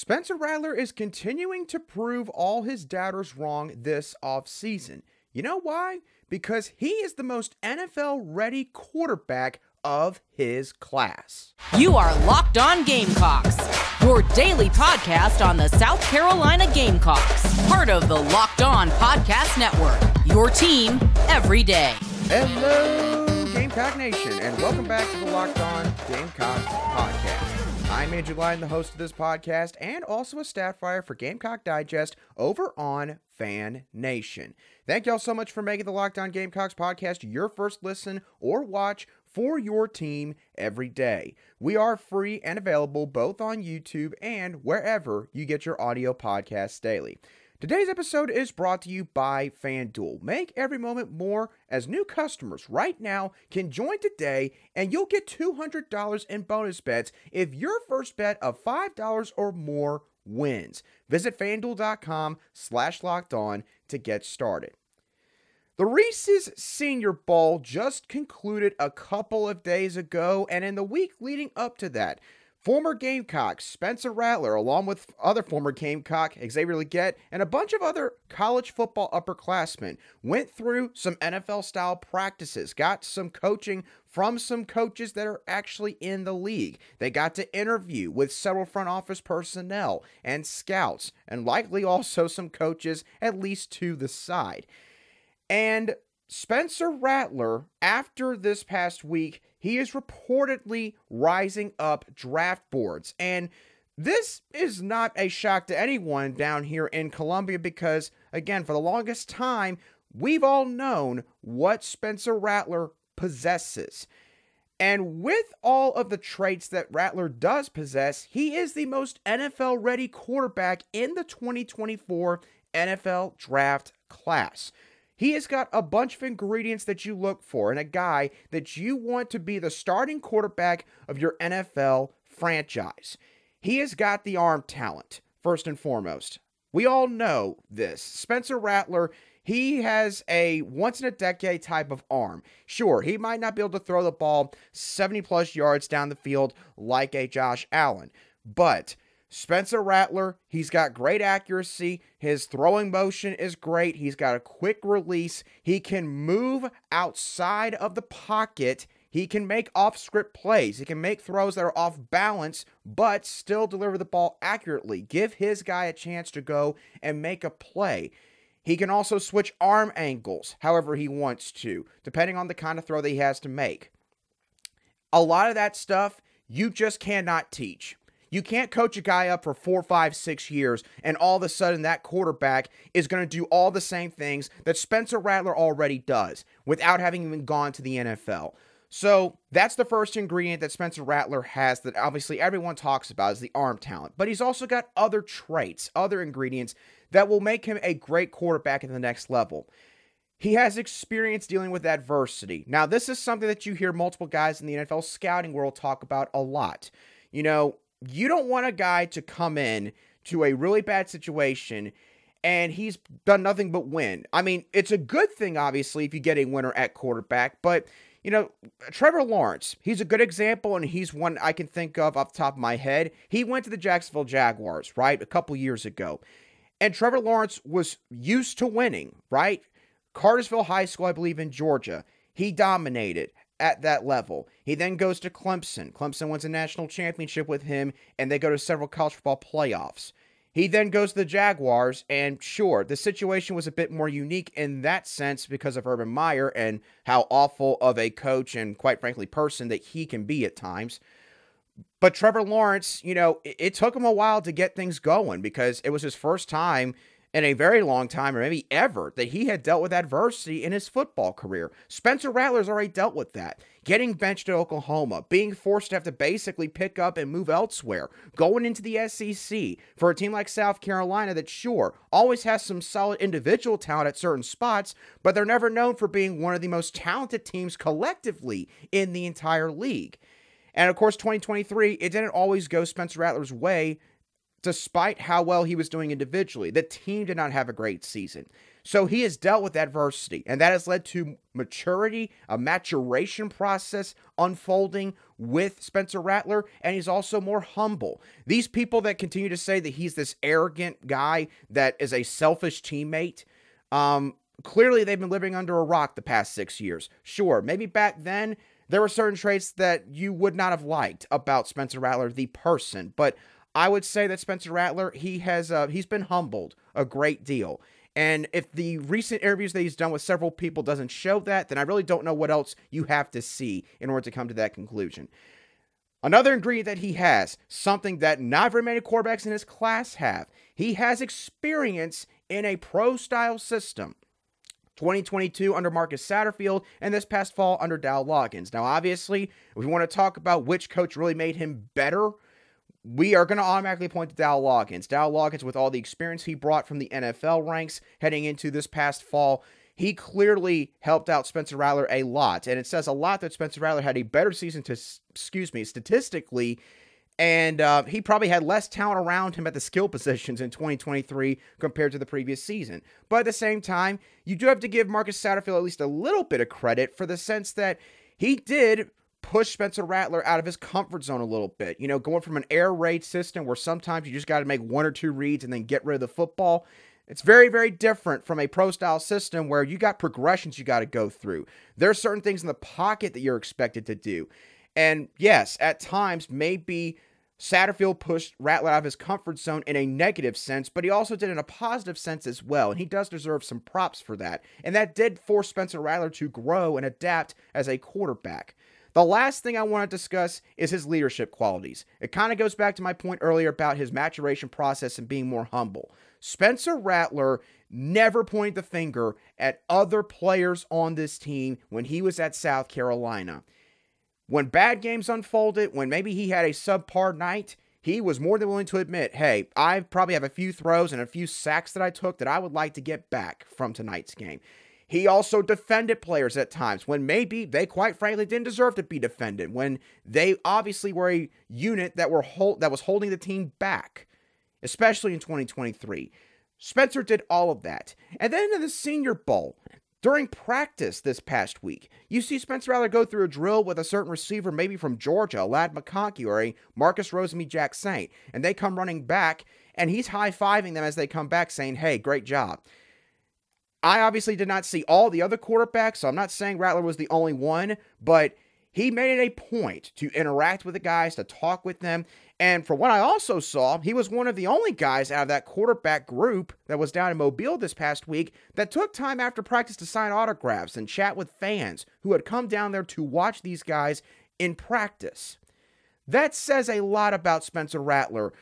Spencer Rattler is continuing to prove all his doubters wrong this offseason. You know why? Because he is the most NFL-ready quarterback of his class. You are Locked On Gamecocks, your daily podcast on the South Carolina Gamecocks, part of the Locked On Podcast Network, your team every day. Hello, Gamecock Nation, and welcome back to the Locked On Gamecocks podcast. I'm Andrew Lyon, the host of this podcast, and also a staff writer for Gamecock Digest over on Fan Nation. Thank y'all so much for making the Locked On Gamecocks podcast your first listen or watch for your team every day. We are free and available both on YouTube and wherever you get your audio podcasts daily. Today's episode is brought to you by FanDuel. Make every moment more as new customers right now can join today and you'll get $200 in bonus bets if your first bet of $5 or more wins. Visit FanDuel.com/lockedon to get started. The Reese's Senior Bowl just concluded a couple of days ago, and in the week leading up to that, former Gamecock Spencer Rattler, along with other former Gamecock Xavier Legette, and a bunch of other college football upperclassmen went through some NFL-style practices, got some coaching from some coaches that are actually in the league. They got to interview with several front office personnel and scouts, and likely also some coaches, at least to the side. And Spencer Rattler, after this past week, he is reportedly rising up draft boards. And this is not a shock to anyone down here in Columbia because, again, for the longest time, we've all known what Spencer Rattler possesses. And with all of the traits that Rattler does possess, he is the most NFL-ready quarterback in the 2024 NFL draft class. He has got a bunch of ingredients that you look for and a guy that you want to be the starting quarterback of your NFL franchise. He has got the arm talent, first and foremost. We all know this. Spencer Rattler, he has a once-in-a-decade type of arm. Sure, he might not be able to throw the ball 70-plus yards down the field like a Josh Allen, but Spencer Rattler, he's got great accuracy. His throwing motion is great. He's got a quick release. He can move outside of the pocket. He can make off-script plays. He can make throws that are off balance, but still deliver the ball accurately. Give his guy a chance to go and make a play. He can also switch arm angles however he wants to, depending on the kind of throw that he has to make. A lot of that stuff you just cannot teach. You can't coach a guy up for 4, 5, 6 years, and all of a sudden that quarterback is going to do all the same things that Spencer Rattler already does without having even gone to the NFL. So that's the first ingredient that Spencer Rattler has that obviously everyone talks about is the arm talent. But he's also got other traits, other ingredients that will make him a great quarterback at the next level. He has experience dealing with adversity. Now, this is something that you hear multiple guys in the NFL scouting world talk about a lot. You know, you don't want a guy to come in to a really bad situation and he's done nothing but win. I mean, it's a good thing, obviously, if you get a winner at quarterback, but, you know, Trevor Lawrence, he's a good example, and he's one I can think of off the top of my head. He went to the Jacksonville Jaguars, right, a couple years ago, and Trevor Lawrence was used to winning, right? Cartersville High School, I believe, in Georgia. He dominated at that level. He then goes to Clemson. Clemson wins a national championship with him, and they go to several college football playoffs. He then goes to the Jaguars, and sure, the situation was a bit more unique in that sense because of Urban Meyer and how awful of a coach and, quite frankly, person that he can be at times. But Trevor Lawrence, you know, it took him a while to get things going because it was his first time in a very long time, or maybe ever, that he had dealt with adversity in his football career. Spencer Rattler's already dealt with that. Getting benched at Oklahoma, being forced to have to basically pick up and move elsewhere, going into the SEC for a team like South Carolina that, sure, always has some solid individual talent at certain spots, but they're never known for being one of the most talented teams collectively in the entire league. And of course, 2023, it didn't always go Spencer Rattler's way despite how well he was doing individually, the team did not have a great season. So he has dealt with adversity, and that has led to maturity, a maturation process unfolding with Spencer Rattler, and he's also more humble. These people that continue to say that he's this arrogant guy that is a selfish teammate, clearly they've been living under a rock the past 6 years. Sure, maybe back then there were certain traits that you would not have liked about Spencer Rattler, the person, but I would say that Spencer Rattler, he's been humbled a great deal. And if the recent interviews that he's done with several people doesn't show that, then I really don't know what else you have to see in order to come to that conclusion. Another ingredient that he has, something that not very many quarterbacks in his class have, he has experience in a pro-style system. 2022 under Marcus Satterfield, and this past fall under Dow Loggins. Now, obviously, if we want to talk about which coach really made him better, we are going to automatically point to Dow Loggins. Dow Loggins, with all the experience he brought from the NFL ranks heading into this past fall, he clearly helped out Spencer Rattler a lot. And it says a lot that Spencer Rattler had a better season, statistically, and he probably had less talent around him at the skill positions in 2023 compared to the previous season. But at the same time, you do have to give Marcus Satterfield at least a little bit of credit for the sense that he did push Spencer Rattler out of his comfort zone a little bit. You know, going from an air raid system where sometimes you just got to make 1 or 2 reads and then get rid of the football. It's very, very different from a pro-style system where you got progressions you got to go through. There are certain things in the pocket that you're expected to do. And yes, at times, maybe Satterfield pushed Rattler out of his comfort zone in a negative sense, but he also did in a positive sense as well, and he does deserve some props for that. And that did force Spencer Rattler to grow and adapt as a quarterback. The last thing I want to discuss is his leadership qualities. It kind of goes back to my point earlier about his maturation process and being more humble. Spencer Rattler never pointed the finger at other players on this team when he was at South Carolina. When bad games unfolded, when maybe he had a subpar night, he was more than willing to admit, hey, I probably have a few throws and a few sacks that I took that I would like to get back from tonight's game. He also defended players at times when maybe they quite frankly didn't deserve to be defended, when they obviously were a unit that was holding the team back, especially in 2023. Spencer did all of that. And then in the Senior Bowl, during practice this past week, you see Spencer Rattler go through a drill with a certain receiver, maybe from Georgia, a Lad McConkey or a Marcus Rosemy-Jack Saint, and they come running back, and he's high-fiving them as they come back saying, hey, great job. I obviously did not see all the other quarterbacks, so I'm not saying Rattler was the only one, but he made it a point to interact with the guys, to talk with them, and from what I also saw, he was one of the only guys out of that quarterback group that was down in Mobile this past week that took time after practice to sign autographs and chat with fans who had come down there to watch these guys in practice. That says a lot about Spencer Rattler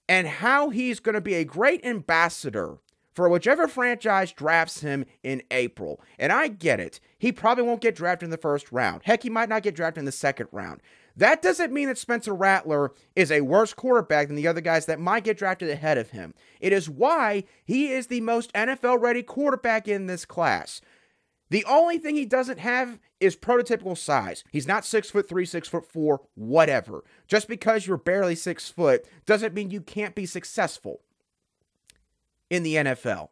and how he's going to be a great ambassador for whichever franchise drafts him in April. And I get it. He probably won't get drafted in the first round. Heck, he might not get drafted in the second round. That doesn't mean that Spencer Rattler is a worse quarterback than the other guys that might get drafted ahead of him. It is why he is the most NFL-ready quarterback in this class. The only thing he doesn't have is prototypical size. He's not 6'3", 6'4", whatever. Just because you're barely 6 foot doesn't mean you can't be successful in the NFL.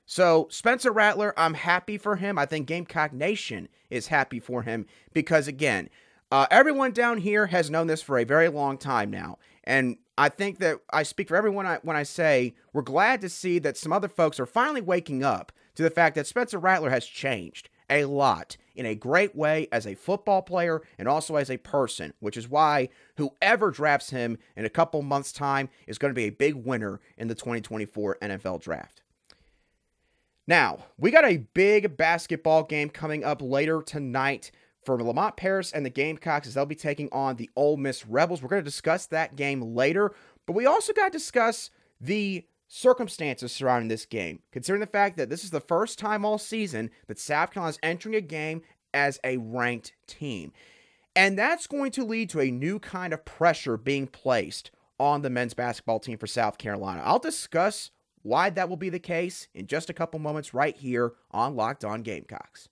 So Spencer Rattler, I'm happy for him. I think Gamecock Nation is happy for him because, again, everyone down here has known this for a very long time now. And I think that I speak for everyone when I say we're glad to see that some other folks are finally waking up to the fact that Spencer Rattler has changed a lot in a great way as a football player and also as a person, which is why whoever drafts him in a couple months' time is going to be a big winner in the 2024 NFL Draft. Now, we got a big basketball game coming up later tonight for Lamont Paris and the Gamecocks as they'll be taking on the Ole Miss Rebels. We're going to discuss that game later, but we also got to discuss the circumstances surrounding this game, considering the fact that this is the first time all season that South Carolina is entering a game as a ranked team. And that's going to lead to a new kind of pressure being placed on the men's basketball team for South Carolina. I'll discuss why that will be the case in just a couple moments right here on Locked On Gamecocks.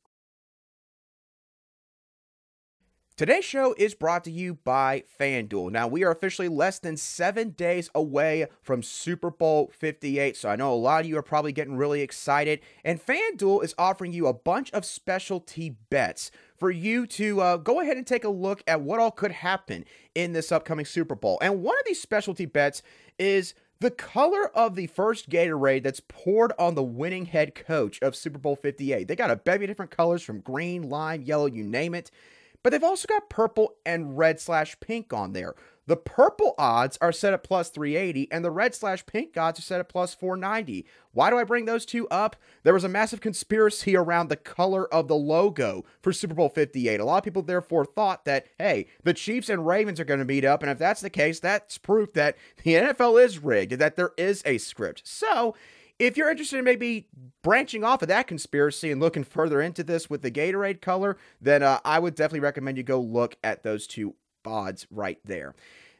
Today's show is brought to you by FanDuel. Now, we are officially less than 7 days away from Super Bowl 58, so I know a lot of you are probably getting really excited, and FanDuel is offering you a bunch of specialty bets for you to go ahead and take a look at what all could happen in this upcoming Super Bowl. And one of these specialty bets is the color of the first Gatorade that's poured on the winning head coach of Super Bowl 58. They got a bevy of different colors from green, lime, yellow, you name it. But they've also got purple and red/pink on there. The purple odds are set at plus 380, and the red/pink odds are set at plus 490. Why do I bring those two up? There was a massive conspiracy around the color of the logo for Super Bowl 58. A lot of people therefore thought that, hey, the Chiefs and Ravens are going to meet up, and if that's the case, that's proof that the NFL is rigged, that there is a script. So, if you're interested in maybe branching off of that conspiracy and looking further into this with the Gatorade color, then I would definitely recommend you go look at those two odds right there.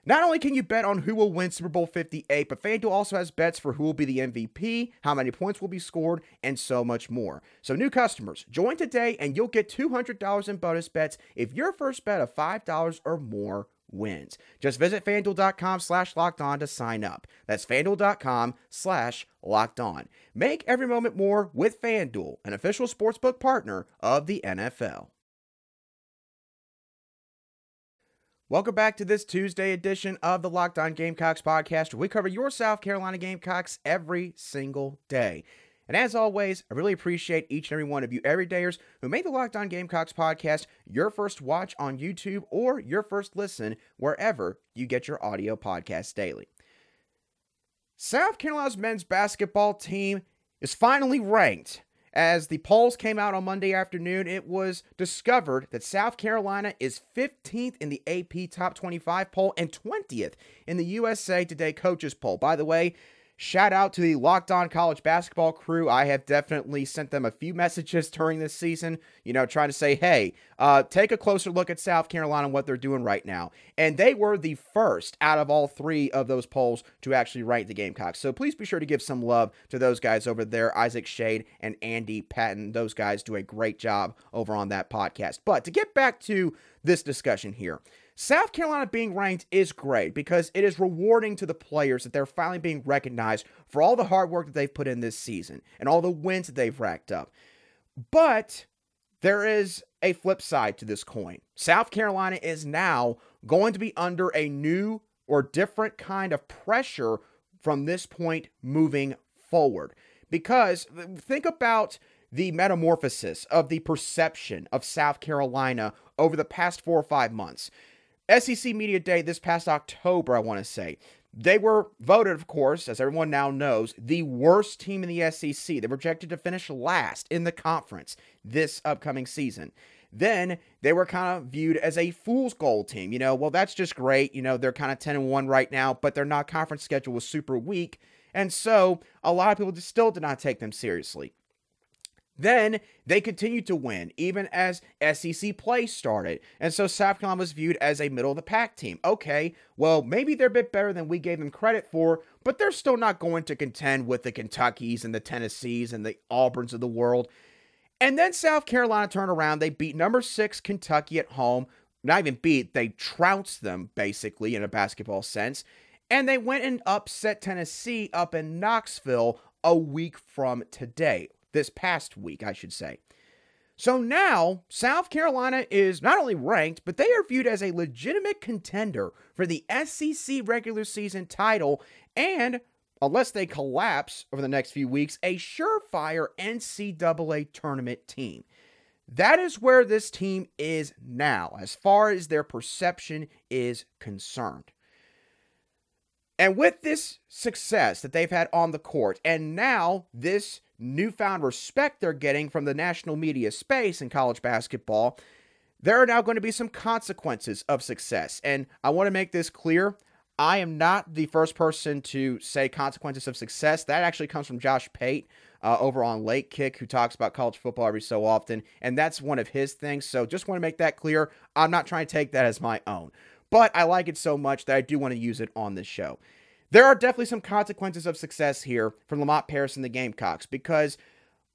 Not only can you bet on who will win Super Bowl 58, but FanDuel also has bets for who will be the MVP, how many points will be scored, and so much more. So new customers, join today and you'll get $200 in bonus bets if your first bet of $5 or more wins. Just visit FanDuel.com/lockedon to sign up. That's FanDuel.com/lockedon. Make every moment more with FanDuel, an official sportsbook partner of the NFL. Welcome back to this Tuesday edition of the Locked On Gamecocks podcast, where we cover your South Carolina Gamecocks every single day. And as always, I really appreciate each and every one of you everydayers who made the Locked On Gamecocks podcast your first watch on YouTube or your first listen wherever you get your audio podcasts daily. South Carolina's men's basketball team is finally ranked. As the polls came out on Monday afternoon, it was discovered that South Carolina is 15th in the AP Top 25 poll and 20th in the USA Today Coaches Poll. By the way, shout out to the Locked On College Basketball crew. I have definitely sent them a few messages during this season, trying to say, hey, take a closer look at South Carolina and what they're doing right now. And they were the first out of all three of those polls to actually rank the Gamecocks. So please be sure to give some love to those guys over there, Isaac Shade and Andy Patton. Those guys do a great job over on that podcast. But to get back to this discussion here, South Carolina being ranked is great because it is rewarding to the players that they're finally being recognized for all the hard work that they've put in this season and all the wins that they've racked up. But there is a flip side to this coin. South Carolina is now going to be under a new or different kind of pressure from this point moving forward. Because think about the metamorphosis of the perception of South Carolina over the past 4 or 5 months. SEC Media Day this past October, I want to say. They were voted, of course, as everyone now knows, the worst team in the SEC. They were projected to finish last in the conference this upcoming season. Then they were kind of viewed as a fool's gold team. Well, that's just great. They're kind of 10-1 right now, but their non-conference schedule was super weak. And so a lot of people just still did not take them seriously. Then they continued to win, even as SEC play started. And so South Carolina was viewed as a middle-of-the-pack team. Okay, well, maybe they're a bit better than we gave them credit for, but they're still not going to contend with the Kentuckys and the Tennessees and the Auburns of the world. And then South Carolina turned around. They beat number 6 Kentucky at home. Not even beat, they trounced them, basically, in a basketball sense. And they went and upset Tennessee up in Knoxville a week from today. This past week, I should say. So now, South Carolina is not only ranked, but they are viewed as a legitimate contender for the SEC regular season title and, unless they collapse over the next few weeks, a surefire NCAA tournament team. That is where this team is now, as far as their perception is concerned. And with this success that they've had on the court, and now this newfound respect they're getting from the national media space in college basketball, there are now going to be some consequences of success. And I want to make this clear. I am not the first person to say consequences of success. That actually comes from Josh Pate over on Late Kick, who talks about college football every so often. And that's one of his things. So just want to make that clear. I'm not trying to take that as my own. But I like it so much that I do want to use it on this show. There are definitely some consequences of success here from Lamont Paris and the Gamecocks, because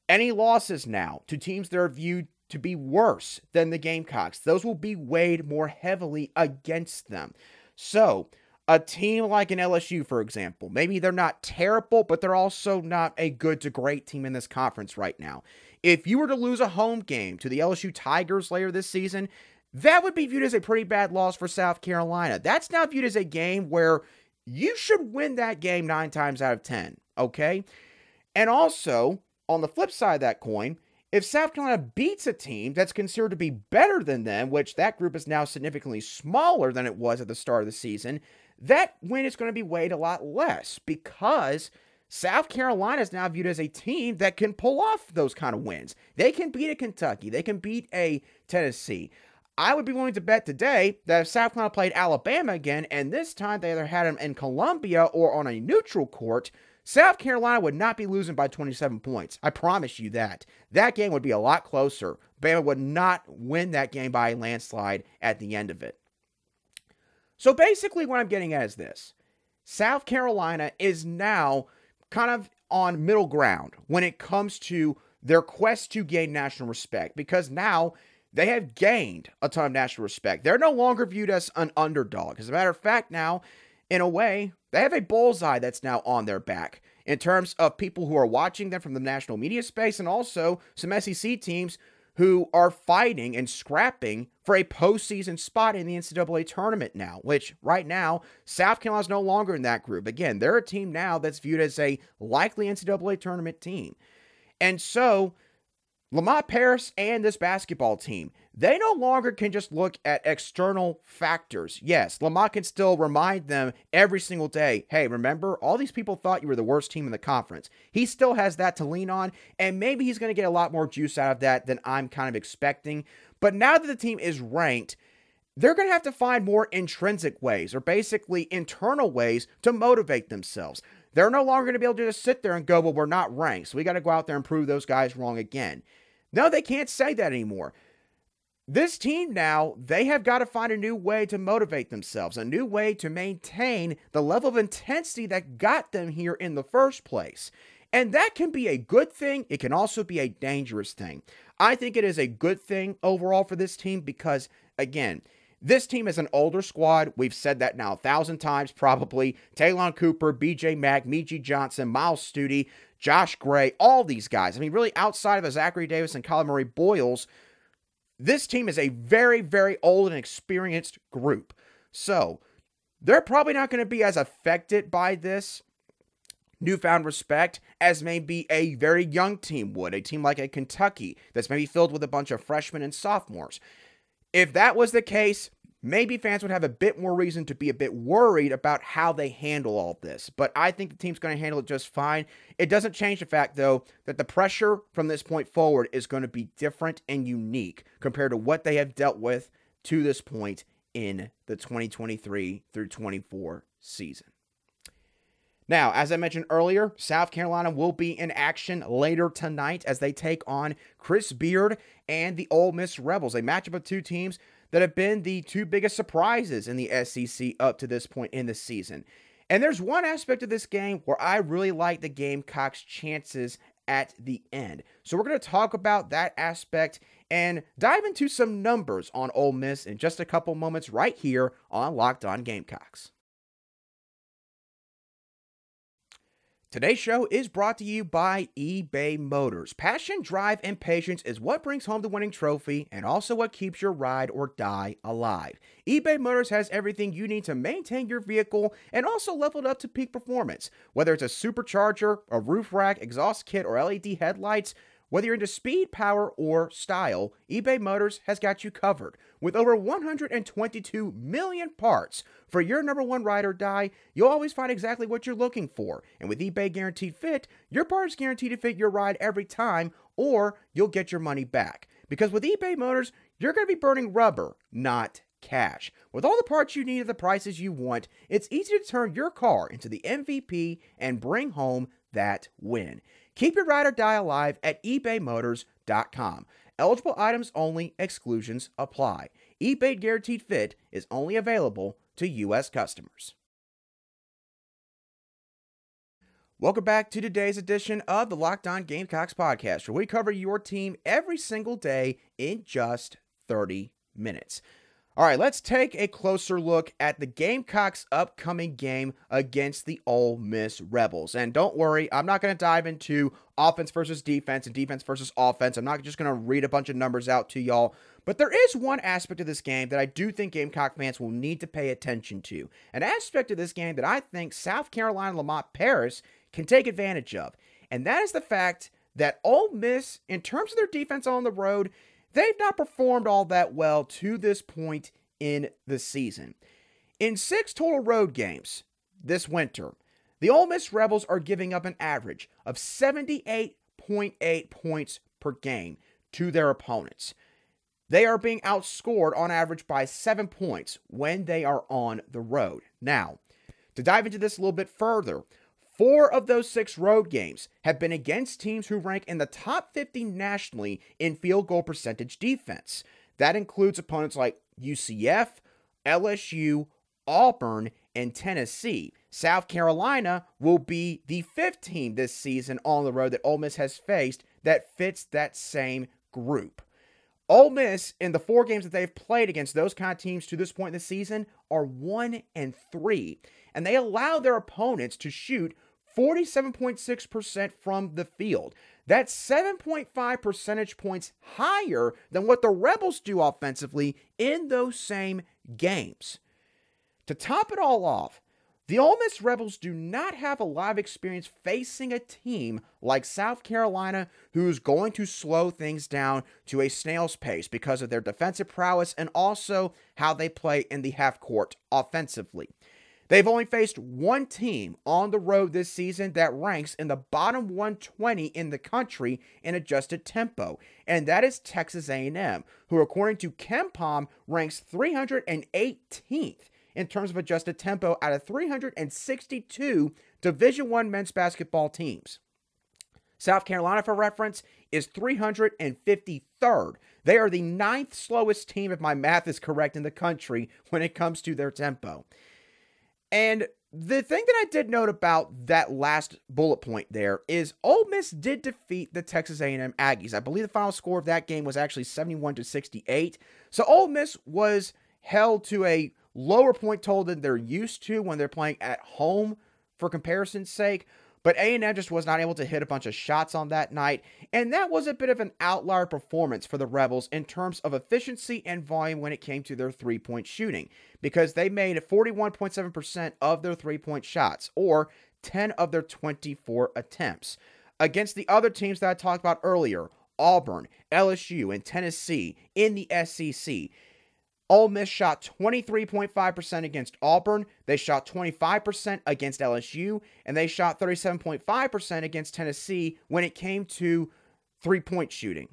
any losses now to teams that are viewed to be worse than the Gamecocks. Those will be weighed more heavily against them. So, a team like an LSU, for example, maybe they're not terrible, but they're also not a good to great team in this conference right now. If you were to lose a home game to the LSU Tigers later this season, that would be viewed as a pretty bad loss for South Carolina. That's not viewed as a game where you should win that game 9 times out of 10, okay? And also, on the flip side of that coin, if South Carolina beats a team that's considered to be better than them, which that group is now significantly smaller than it was at the start of the season, that win is going to be weighed a lot less because South Carolina is now viewed as a team that can pull off those kind of wins. They can beat a Kentucky. They can beat a Tennessee. I would be willing to bet today that if South Carolina played Alabama again, and this time they either had them in Columbia or on a neutral court, South Carolina would not be losing by 27 points. I promise you that. That game would be a lot closer. Bama would not win that game by a landslide at the end of it. So basically what I'm getting at is this. South Carolina is now kind of on middle ground when it comes to their quest to gain national respect, because now they have gained a ton of national respect. They're no longer viewed as an underdog. As a matter of fact, now, in a way, they have a bullseye that's now on their back in terms of people who are watching them from the national media space, and also some SEC teams who are fighting and scrapping for a postseason spot in the NCAA tournament now, which right now, South Carolina's no longer in that group. Again, they're a team now that's viewed as a likely NCAA tournament team. And so, Lamont Paris and this basketball team, they no longer can just look at external factors. Yes, Lamont can still remind them every single day, hey, remember, all these people thought you were the worst team in the conference. He still has that to lean on, and maybe he's going to get a lot more juice out of that than I'm kind of expecting. But now that the team is ranked, they're going to have to find more intrinsic ways, or basically internal ways, to motivate themselves. They're no longer going to be able to just sit there and go, well, we're not ranked, so we got to go out there and prove those guys wrong again. No, they can't say that anymore. This team now, they have got to find a new way to motivate themselves, a new way to maintain the level of intensity that got them here in the first place. And that can be a good thing. It can also be a dangerous thing. I think it is a good thing overall for this team because, again, this team is an older squad. We've said that now 1,000 times probably. Taylon Cooper, BJ Mack, Miji Johnson, Miles Studi, Josh Gray, all these guys. I mean, really outside of a Zachary Davis and Kyler Murray Boyles, this team is a very, very old and experienced group. So, they're probably not going to be as affected by this newfound respect as maybe a very young team would. A team like a Kentucky that's maybe filled with a bunch of freshmen and sophomores. If that was the case, maybe fans would have a bit more reason to be a bit worried about how they handle all this. But I think the team's going to handle it just fine. It doesn't change the fact, though, that the pressure from this point forward is going to be different and unique compared to what they have dealt with to this point in the 2023 through 24 season. Now, as I mentioned earlier, South Carolina will be in action later tonight as they take on Chris Beard and the Ole Miss Rebels, a matchup of two teams that have been the two biggest surprises in the SEC up to this point in the season. And there's one aspect of this game where I really like the Gamecocks' chances at the end. So we're going to talk about that aspect and dive into some numbers on Ole Miss in just a couple moments right here on Locked On Gamecocks. Today's show is brought to you by eBay Motors. Passion, drive, and patience is what brings home the winning trophy and also what keeps your ride or die alive. eBay Motors has everything you need to maintain your vehicle and also level it up to peak performance. Whether it's a supercharger, a roof rack, exhaust kit, or LED headlights, whether you're into speed, power, or style, eBay Motors has got you covered. With over 122 million parts for your number one ride or die, you'll always find exactly what you're looking for. And with eBay Guaranteed Fit, your part is guaranteed to fit your ride every time, or you'll get your money back. Because with eBay Motors, you're going to be burning rubber, not cash. With all the parts you need at the prices you want, it's easy to turn your car into the MVP and bring home that win. Keep your ride or die alive at ebaymotors.com. Eligible items only, exclusions apply. eBay Guaranteed Fit is only available to U.S. customers. Welcome back to today's edition of the Locked On Gamecocks podcast, where we cover your team every single day in just 30 minutes. All right, let's take a closer look at the Gamecocks' upcoming game against the Ole Miss Rebels. And don't worry, I'm not going to dive into offense versus defense and defense versus offense. I'm not just going to read a bunch of numbers out to y'all. But there is one aspect of this game that I do think Gamecock fans will need to pay attention to. An aspect of this game that I think South Carolina Lamont Paris can take advantage of. And that is the fact that Ole Miss, in terms of their defense on the road, they've not performed all that well to this point in the season. In 6 total road games this winter, the Ole Miss Rebels are giving up an average of 78.8 points per game to their opponents. They are being outscored on average by 7 points when they are on the road. Now, to dive into this a little bit further, 4 of those 6 road games have been against teams who rank in the top 50 nationally in field goal percentage defense. That includes opponents like UCF, LSU, Auburn, and Tennessee. South Carolina will be the 5th team this season on the road that Ole Miss has faced that fits that same group. Ole Miss, in the 4 games that they've played against those kind of teams to this point in the season, are 1-3. And they allow their opponents to shoot 47.6% from the field. That's 7.5 percentage points higher than what the Rebels do offensively in those same games. To top it all off, the Ole Miss Rebels do not have a lot of experience facing a team like South Carolina, who's going to slow things down to a snail's pace because of their defensive prowess and also how they play in the half court offensively. They've only faced one team on the road this season that ranks in the bottom 120 in the country in adjusted tempo, and that is Texas A&M, who according to KenPom ranks 318th in terms of adjusted tempo out of 362 Division I men's basketball teams. South Carolina, for reference, is 353rd. They are the 9th slowest team, if my math is correct, in the country when it comes to their tempo. And the thing that I did note about that last bullet point there is Ole Miss did defeat the Texas A&M Aggies. I believe the final score of that game was actually 71-68. So Ole Miss was held to a lower point total than they're used to when they're playing at home for comparison's sake. But A&M just was not able to hit a bunch of shots on that night, and that was a bit of an outlier performance for the Rebels in terms of efficiency and volume when it came to their three-point shooting, because they made 41.7% of their three-point shots, or 10 of their 24 attempts. Against the other teams that I talked about earlier, Auburn, LSU, and Tennessee in the SEC, Ole Miss shot 23.5% against Auburn, they shot 25% against LSU, and they shot 37.5% against Tennessee when it came to three-point shooting.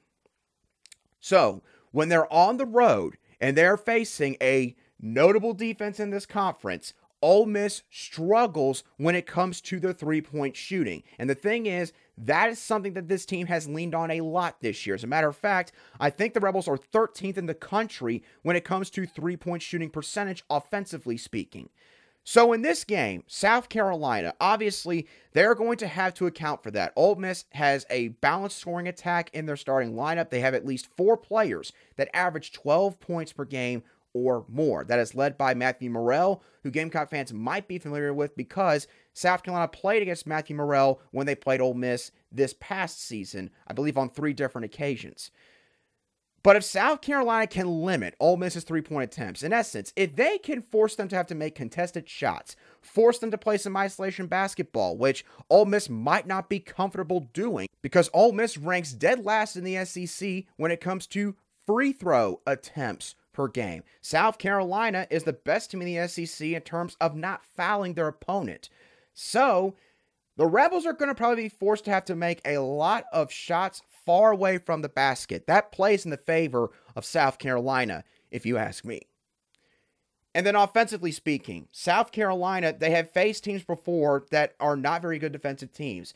So, when they're on the road and they're facing a notable defense in this conference, Ole Miss struggles when it comes to their three-point shooting. And the thing is, that is something that this team has leaned on a lot this year. As a matter of fact, I think the Rebels are 13th in the country when it comes to three-point shooting percentage, offensively speaking. So in this game, South Carolina, obviously, they're going to have to account for that. Ole Miss has a balanced scoring attack in their starting lineup. They have at least 4 players that average 12 points per game or more. That is led by Matthew Morrell, who Gamecock fans might be familiar with because South Carolina played against Matthew Morrell when they played Ole Miss this past season, I believe on 3 different occasions. But if South Carolina can limit Ole Miss's three-point attempts, in essence, if they can force them to have to make contested shots, force them to play some isolation basketball, which Ole Miss might not be comfortable doing because Ole Miss ranks dead last in the SEC when it comes to free throw attempts per game. South Carolina is the best team in the SEC in terms of not fouling their opponent. So, the Rebels are going to probably be forced to have to make a lot of shots far away from the basket. That plays in the favor of South Carolina, if you ask me. And then offensively speaking, South Carolina, they have faced teams before that are not very good defensive teams.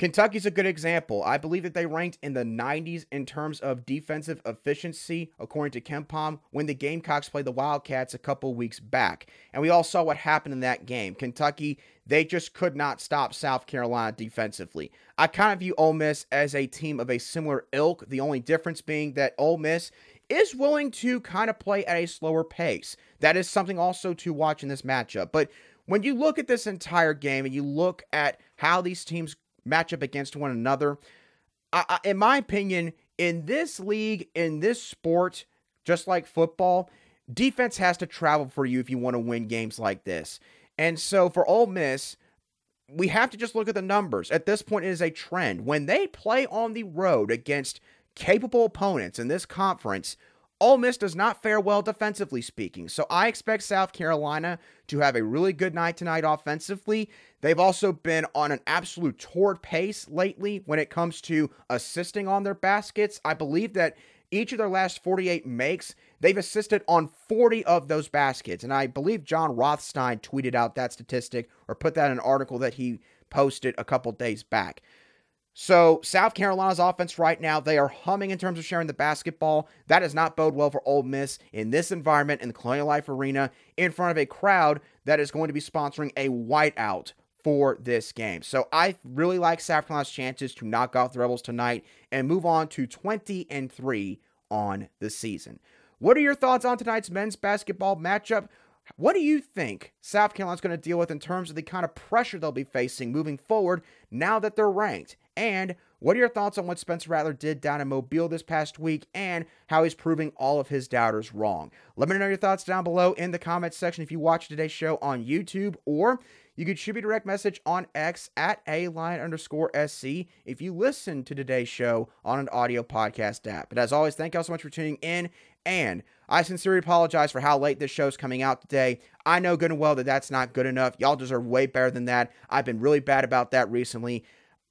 Kentucky's a good example. I believe that they ranked in the 90s in terms of defensive efficiency, according to KenPom, when the Gamecocks played the Wildcats a couple weeks back. And we all saw what happened in that game. Kentucky, they just could not stop South Carolina defensively. I kind of view Ole Miss as a team of a similar ilk, the only difference being that Ole Miss is willing to kind of play at a slower pace. That is something also to watch in this matchup. But when you look at this entire game and you look at how these teams match up against one another, in my opinion, in this league, in this sport, just like football, defense has to travel for you if you want to win games like this. And so for Ole Miss, we have to just look at the numbers. At this point, it is a trend. When they play on the road against capable opponents in this conference, Ole Miss does not fare well defensively speaking. So I expect South Carolina to have a really good night tonight offensively. They've also been on an absolute torrid pace lately when it comes to assisting on their baskets. I believe that each of their last 48 makes, they've assisted on 40 of those baskets. And I believe John Rothstein tweeted out that statistic or put that in an article that he posted a couple days back. So South Carolina's offense right now, they are humming in terms of sharing the basketball. That does not bode well for Ole Miss in this environment in the Colonial Life Arena in front of a crowd that is going to be sponsoring a whiteout for this game. So I really like South Carolina's chances to knock off the Rebels tonight and move on to 20-3 on the season. What are your thoughts on tonight's men's basketball matchup? What do you think South Carolina's going to deal with in terms of the kind of pressure they'll be facing moving forward now that they're ranked? And what are your thoughts on what Spencer Rattler did down in Mobile this past week and how he's proving all of his doubters wrong? Let me know your thoughts down below in the comments section if you watch today's show on YouTube, or you could shoot me a direct message on X at @ALion_SC if you listen to today's show on an audio podcast app. But as always, thank you all so much for tuning in, and I sincerely apologize for how late this show's coming out today. I know good and well that that's not good enough. Y'all deserve way better than that. I've been really bad about that recently.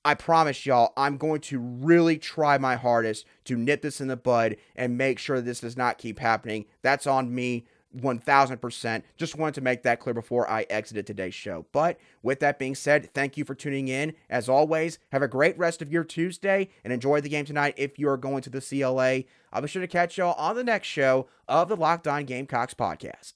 I promise y'all, I'm going to really try my hardest to nip this in the bud and make sure this does not keep happening. That's on me, 1000%. Just wanted to make that clear before I exited today's show. But with that being said, thank you for tuning in. As always, have a great rest of your Tuesday and enjoy the game tonight if you are going to the CLA. I'll be sure to catch y'all on the next show of the Locked On Gamecocks podcast.